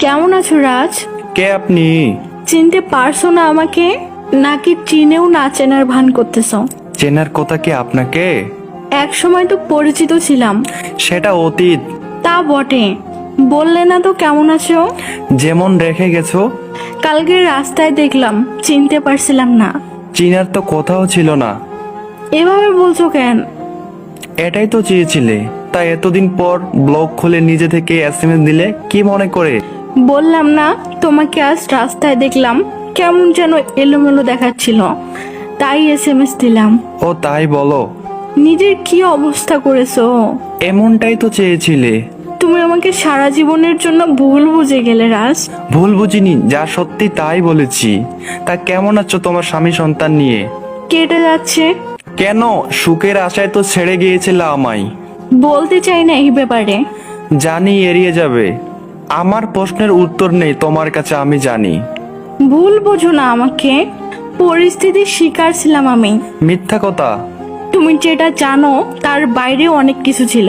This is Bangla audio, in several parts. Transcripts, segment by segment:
কেমন আছো রাজ? কে আপনি? চিনতে পারছো না আমাকে, নাকি চিনেও না চেনার ভান করতেছো? চেনার কথা কি আপনাকে? এক সময় তো পরিচিত ছিলাম। সেটা অতীত। তা বটে, বললে না তো কেমন আছো। যেমন রেখে গেছো। কালকে রাস্তায় দেখলাম, চিনতে পারছিলাম না। চিনার তো কথাও ছিল না। এভাবে বলছো কেন? এটাই তো চেয়েছিলে, তাই এতদিন পর ব্লগ খুলে নিজে থেকে এসএমএস দিলে কি মনে করে? বললাম না তোমাকে আজ রাস্তায় দেখলাম, কেমন যেন এলোমেলো দেখাচ্ছিল, তাই এসএমএস দিলাম। ও তাই বলো। নিজের কি অবস্থা করেছো? এমনটাই তো চেয়েছিলে। তুমি আমাকে সারা জীবনের জন্য ভুল বুঝে গেলে রাজ। ভুল বুঝিনি, যা সত্যি তাই বলেছি। তা কেমন আছো তোমার স্বামী সন্তান নিয়ে? কেটে যাচ্ছে। কেন? সুখের আশায় তো ছেড়ে গিয়েছিলে আমায়। বলতে চাই না এই ব্যাপারে। জানি এড়িয়ে যাবে। আমার প্রশ্নের উত্তর নেই তোমার কাছে, আমি জানি। ভুল বোঝো না আমাকে, পরিস্থিতির শিকার ছিলাম আমি। মিথ্যা কথা। তুমি যেটা জানো তার বাইরে অনেক কিছু ছিল।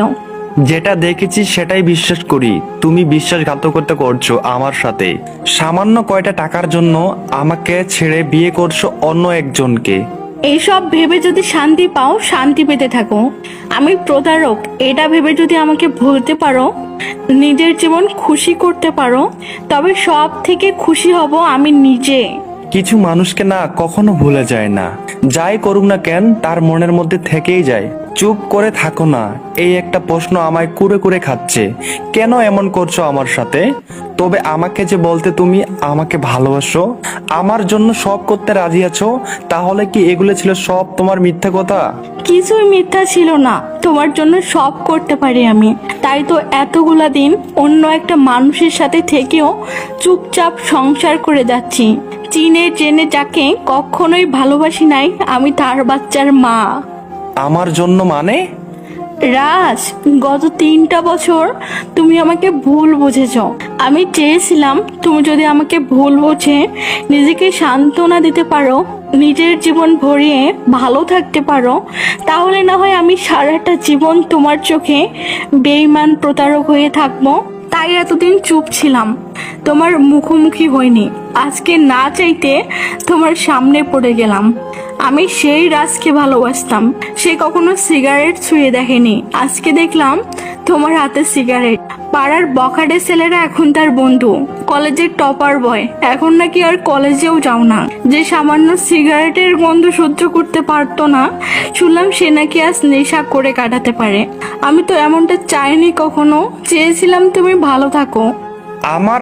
যেটা দেখেছি সেটাই বিশ্বাস করি। তুমি বিশ্বাসঘাতকতা করছো আমার সাথে। সামান্য কয়টা টাকার জন্য আমাকে ছেড়ে বিয়ে করছো অন্য একজনকে। এইসব ভেবে যদি শান্তি পাও, শান্তি পেতে থাকো। আমি প্রতারক এটা ভেবে যদি আমাকে ভুলতে পারো, নিজের জীবন খুশি করতে পারো, তবে সব থেকে খুশি হব আমি নিজে। কিছু মানুষকে না কখনো ভুলে যায় না। যাই করুক না কেন তার মনের মধ্যে থেকেই যায়। চুপ করে থাকো না, এই একটা প্রশ্ন আমায় কুরে কুরে খাচ্ছে। কেন এমন করছো আমার সাথে? তবে আমাকে যে বলতে তুমি আমাকে ভালোবাসো, আমার জন্য সব করতে রাজি আছো, তাহলে কি এগুলো ছিল সব তোমার মিথ্যা কথা? কিছুই মিথ্যা ছিল না, তোমার জন্য সব করতে পারি আমি। তাই তো এতগুলা দিন অন্য একটা মানুষের সাথে থেকেও চুপচাপ সংসার করে যাচ্ছি। চিনে জেনে যাকে কখনোই ভালোবাসি নাই, আমি তার বাচ্চার মা। আমার জন্য মানে? রাজ, গত 3টা বছর তুমি আমাকে ভুল বুঝেছ। আমি চেয়েছিলাম তুমি যদি আমাকে ভুল বুঝে নিজেকে সান্ত্বনা দিতে পারো, নিজের জীবন ভরিয়ে ভালো থাকতে পারো, তাহলে না হয় আমি সারাটা জীবন তোমার চোখে বেঈমান প্রতারক হয়ে থাকবো। তাই এতদিন চুপ ছিলাম, তোমার মুখোমুখি হইনি। আজকে না চাইতে তোমার সামনে পড়ে গেলাম। আমি সেই রাজকে ভালোবাসতাম, সে কখনো সিগারেট ছুঁয়ে দেখেনি। আজকে দেখলাম তোমার হাতে সিগারেট। পাড়ার বখাটে ছেলেরা এখন তার বন্ধু, কলেজের টপার বয় এখন নাকি আর কলেজেও যাও না। যে সামান্য সিগারেটের গন্ধ সহ্য করতে পারতো না, শুনলাম সে নাকি আজ নেশা করে কাটাতে পারে। আমি তো এমনটা চাইনি কখনো, চেয়েছিলাম তুমি ভালো থাকো। আমার